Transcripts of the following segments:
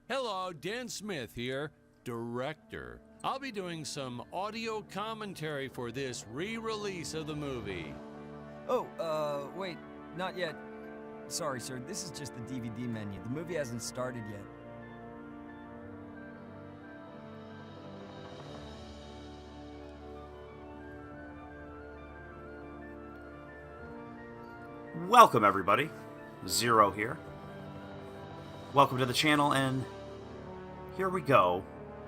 Hello, Dan Smith here, director. I'll be doing some audio commentary for this re-release of the movie. Oh, wait, not yet. Sorry, sir, this is just the DVD menu. The movie hasn't started yet. Welcome everybody, Zero here. Welcome to the channel, and here we go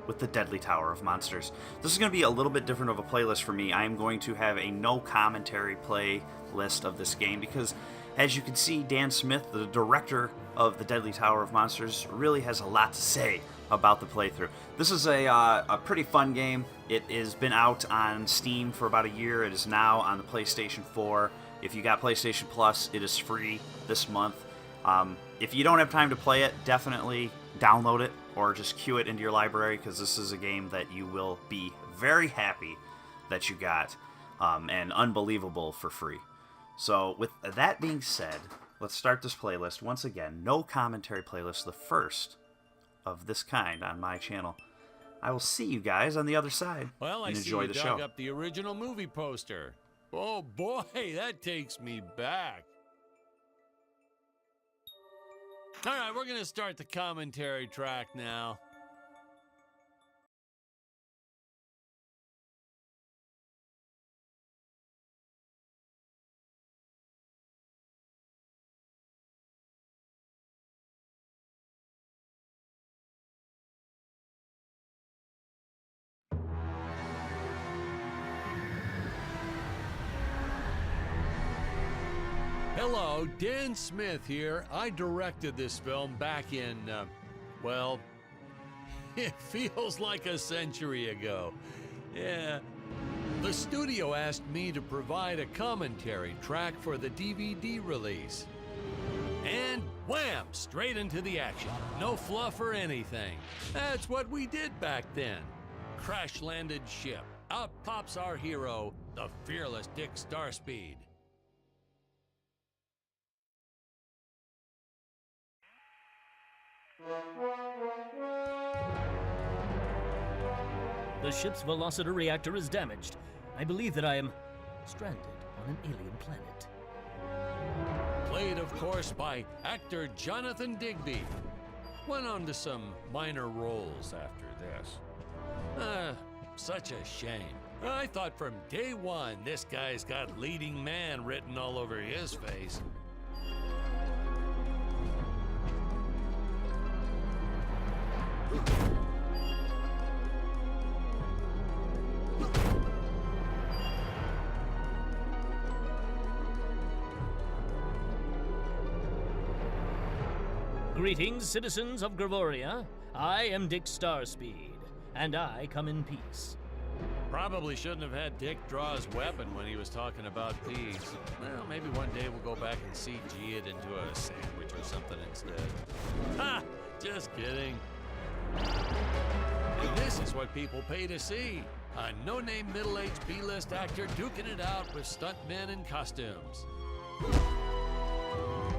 with the Deadly Tower of Monsters. This is going to be a little bit different of a playlist for me. I am going to have a no commentary playlist of this game because, as you can see, Dan Smith, the director of the Deadly Tower of Monsters, really has a lot to say about the playthrough. This is a pretty fun game. It has been out on Steam for about a year. It is now on the PlayStation 4. If you got PlayStation Plus, it is free this month. If you don't have time to play it, definitely download it or just queue it into your library, because this is a game that you will be very happy that you got, and unbelievable for free. So with that being said, let's start this playlist. Once again, no commentary playlist, the first of this kind on my channel. I will see you guys on the other side. Well, I and see enjoy you the dug show. up the original movie poster. Oh boy, that takes me back. All right, we're going to start the commentary track now. Hello, Dan Smith here. I directed this film back in, well, it feels like a century ago. Yeah. The studio asked me to provide a commentary track for the DVD release. And wham! Straight into the action. No fluff or anything. That's what we did back then. Crash-landed ship. Out pops our hero, the fearless Dick Starspeed. The ship's velocity reactor is damaged. I believe that I am stranded on an alien planet. Played, of course, by actor Jonathan Digby. Went on to some minor roles after this. Such a shame. I thought from day one this guy's got leading man written all over his face. Greetings, citizens of Gravoria. I am Dick Starspeed, and I come in peace. Probably shouldn't have had Dick draw his weapon when he was talking about peace. Well, maybe one day we'll go back and CG it into a sandwich or something instead. Ha! Just kidding. And this is what people pay to see. A no-name middle-aged B-list actor duking it out with stuntmen in costumes.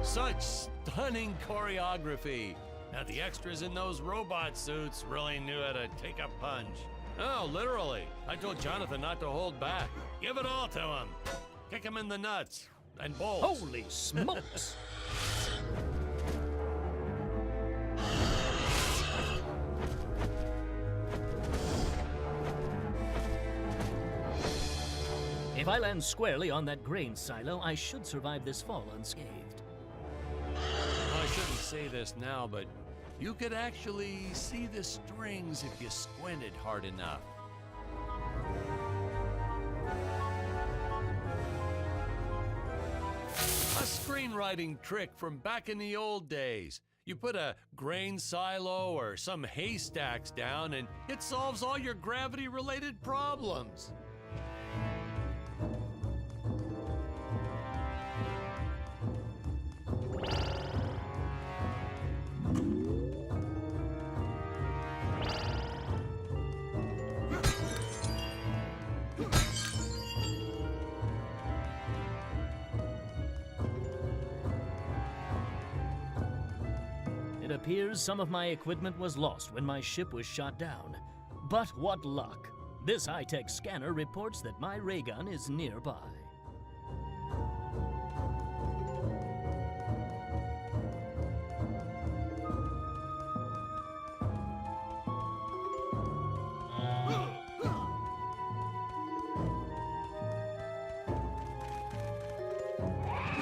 Such stunning choreography. Now the extras in those robot suits really knew how to take a punch. Oh, literally. I told Jonathan not to hold back. Give it all to him. Kick him in the nuts and bolts. Holy smokes! If I land squarely on that grain silo, I should survive this fall unscathed. I shouldn't say this now, but you could actually see the strings if you squinted hard enough. A screenwriting trick from back in the old days. You put a grain silo or some haystacks down and it solves all your gravity-related problems. appears some of my equipment was lost when my ship was shot down. But what luck! This high-tech scanner reports that my ray gun is nearby.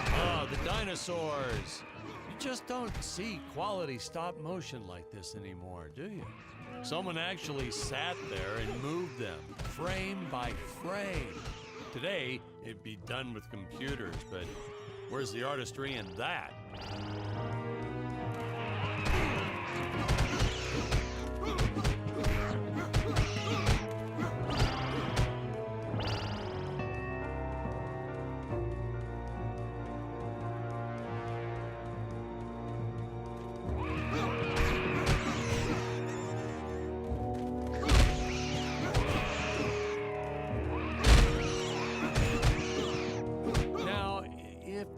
Ah, the dinosaurs! You just don't see quality stop motion like this anymore, do you? Someone actually sat there and moved them, frame by frame. Today, it'd be done with computers, but where's the artistry in that?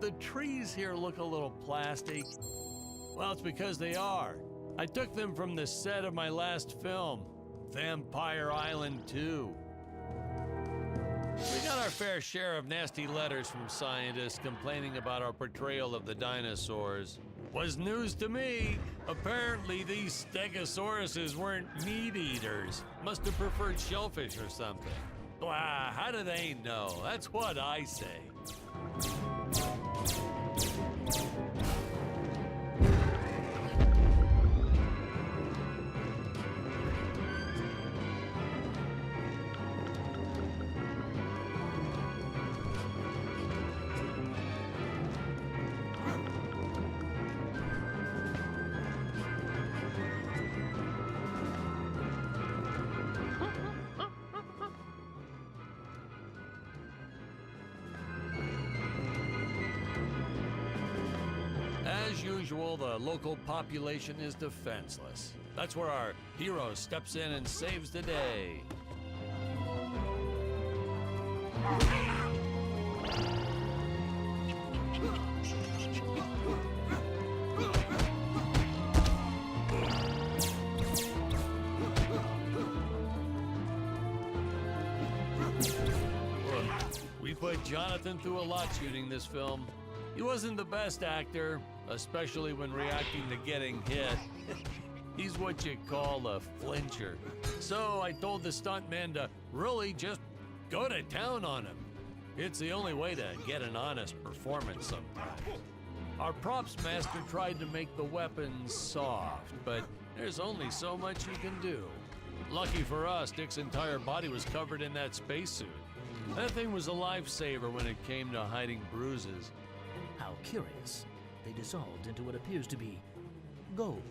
The trees here look a little plastic. Well, it's because they are. I took them from the set of my last film, Vampire Island 2. We got our fair share of nasty letters from scientists complaining about our portrayal of the dinosaurs. Was news to me. Apparently, these stegosauruses weren't meat eaters. Must have preferred shellfish or something. Wow, how do they know? That's what I say. As usual, the local population is defenseless. That's where our hero steps in and saves the day. We put Jonathan through a lot shooting this film. He wasn't the best actor, especially when reacting to getting hit. He's what you call a flincher. So I told the stuntman to really just go to town on him. It's the only way to get an honest performance sometimes. Our props master tried to make the weapons soft, but there's only so much you can do. Lucky for us, Dick's entire body was covered in that spacesuit. That thing was a lifesaver when it came to hiding bruises. How curious. They dissolved into what appears to be gold.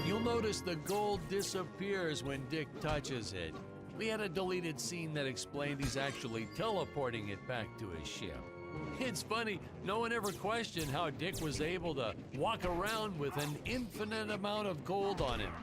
You'll notice the gold disappears when Dick touches it. We had a deleted scene that explained he's actually teleporting it back to his ship. It's funny, no one ever questioned how Dick was able to walk around with an infinite amount of gold on him.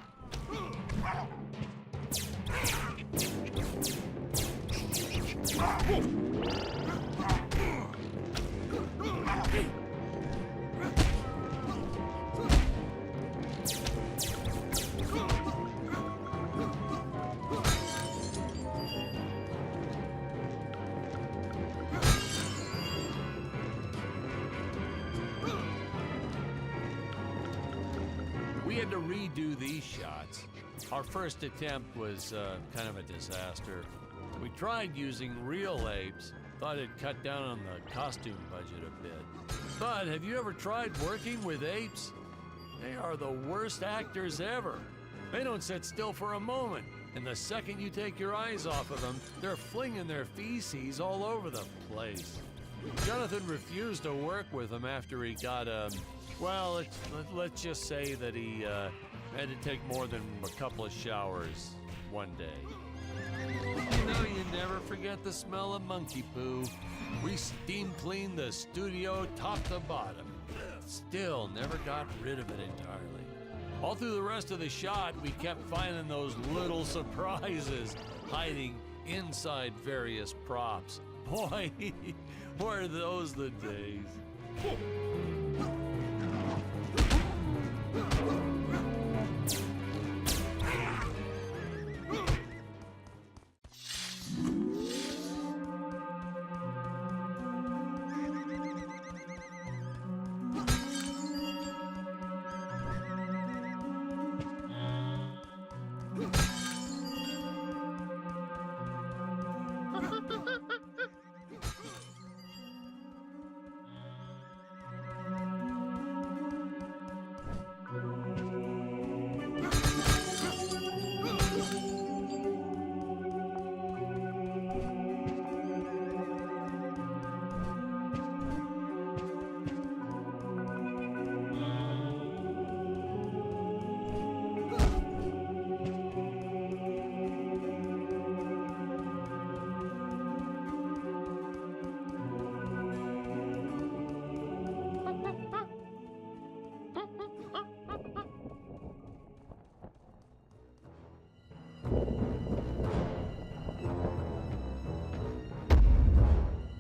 We had to redo these shots. Our first attempt was kind of a disaster. We tried using real apes, thought it'd cut down on the costume budget a bit. But have you ever tried working with apes? They are the worst actors ever. They don't sit still for a moment, and the second you take your eyes off of them, they're flinging their feces all over the place. Jonathan refused to work with them after he got, well, let's just say that he had to take more than a couple of showers one day. You know, you never forget the smell of monkey poo. We steam cleaned the studio top to bottom. Still never got rid of it entirely. All through the rest of the shot, we kept finding those little surprises hiding inside various props. Boy, were those the days.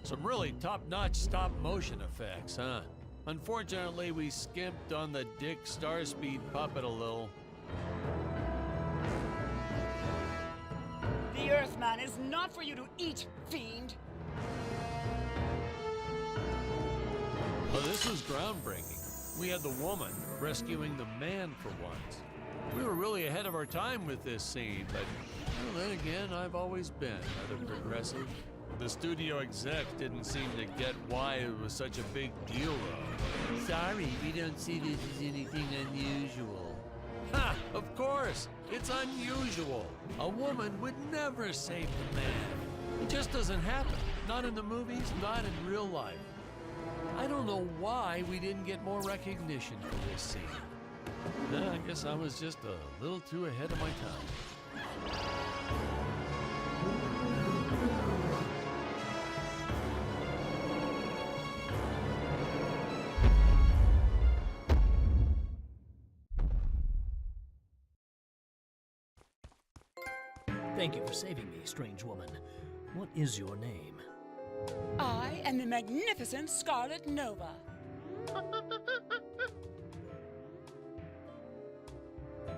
Some really top-notch stop-motion effects, huh? Unfortunately, we skimped on the Dick Starspeed puppet a little. The Earthman is not for you to eat, fiend! Well, this was groundbreaking. We had the woman rescuing the man for once. We were really ahead of our time with this scene, but well, then again, I've always been rather progressive. The studio exec didn't seem to get why it was such a big deal, though. Sorry, we don't see this as anything unusual. Ha! Of course! It's unusual! A woman would never save the man. It just doesn't happen. Not in the movies, not in real life. I don't know why we didn't get more recognition for this scene. I guess I was just a little too ahead of my time. Thank you for saving me, strange woman. What is your name? I am the magnificent Scarlet Nova.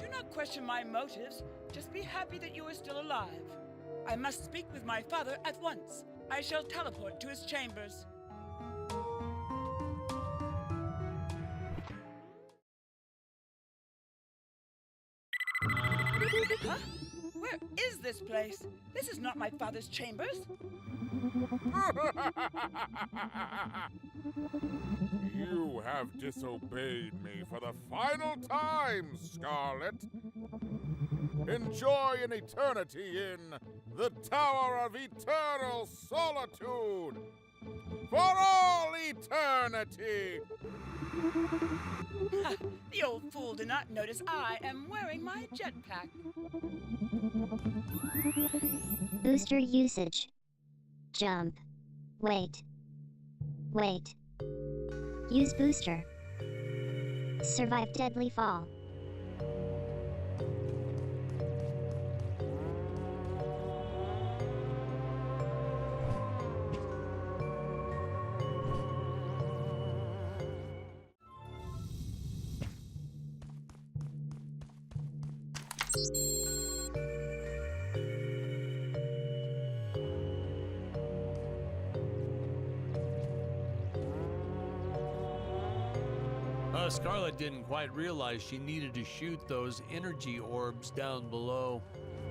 Do not question my motives. Just be happy that you are still alive. I must speak with my father at once. I shall teleport to his chambers. Huh? Where is this place? This is not my father's chambers. You have disobeyed me for the final time, Scarlet. Enjoy an eternity in the Tower of Eternal Solitude. For all eternity! The old fool did not notice I am wearing my jetpack. Booster usage. Jump. Wait. Wait. Use booster. Survive deadly fall. Scarlet didn't quite realize she needed to shoot those energy orbs down below.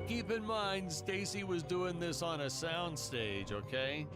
Keep in mind, Stacy was doing this on a soundstage, okay?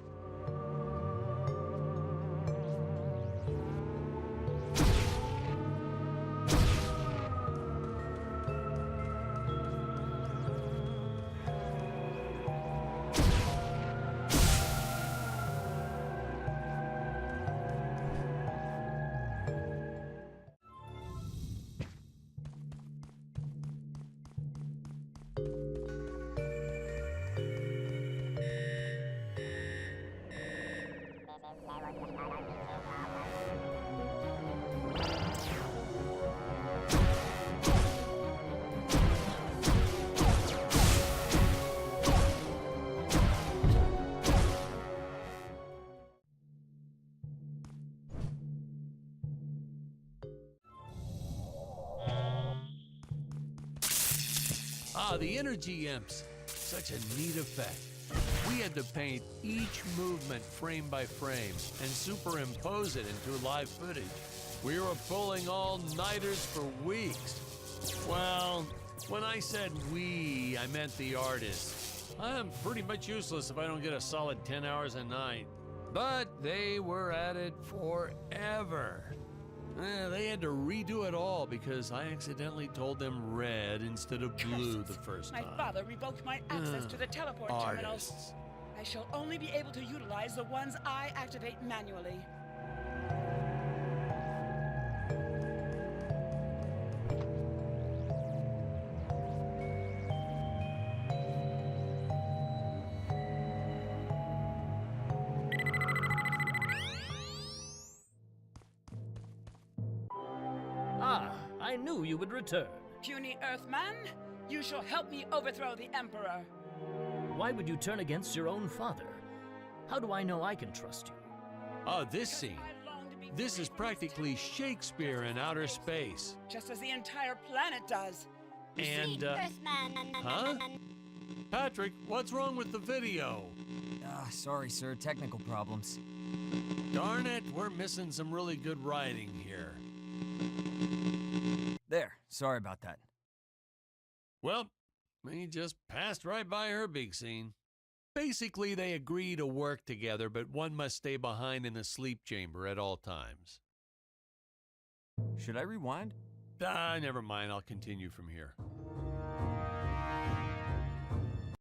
Ah, the energy imps. Such a neat effect. We had to paint each movement frame by frame and superimpose it into live footage. We were pulling all-nighters for weeks. Well, when I said we, I meant the artists. I'm pretty much useless if I don't get a solid 10 hours a night. But they were at it forever. They had to redo it all because I accidentally told them red instead of blue the first time. My father revoked my access to the teleport terminals. Artists. I shall only be able to utilize the ones I activate manually. Ah, I knew you would return. Puny Earthman, you shall help me overthrow the Emperor. Why would you turn against your own father? How do I know I can trust you? Ah, this scene. This is practically Shakespeare in outer space. Just as the entire planet does. And, huh? Patrick, what's wrong with the video? Sorry, sir. Technical problems. Darn it, we're missing some really good writing here. There. Sorry about that. Well, we just passed right by her big scene. Basically, they agree to work together, but one must stay behind in the sleep chamber at all times. Should I rewind? Never mind, I'll continue from here.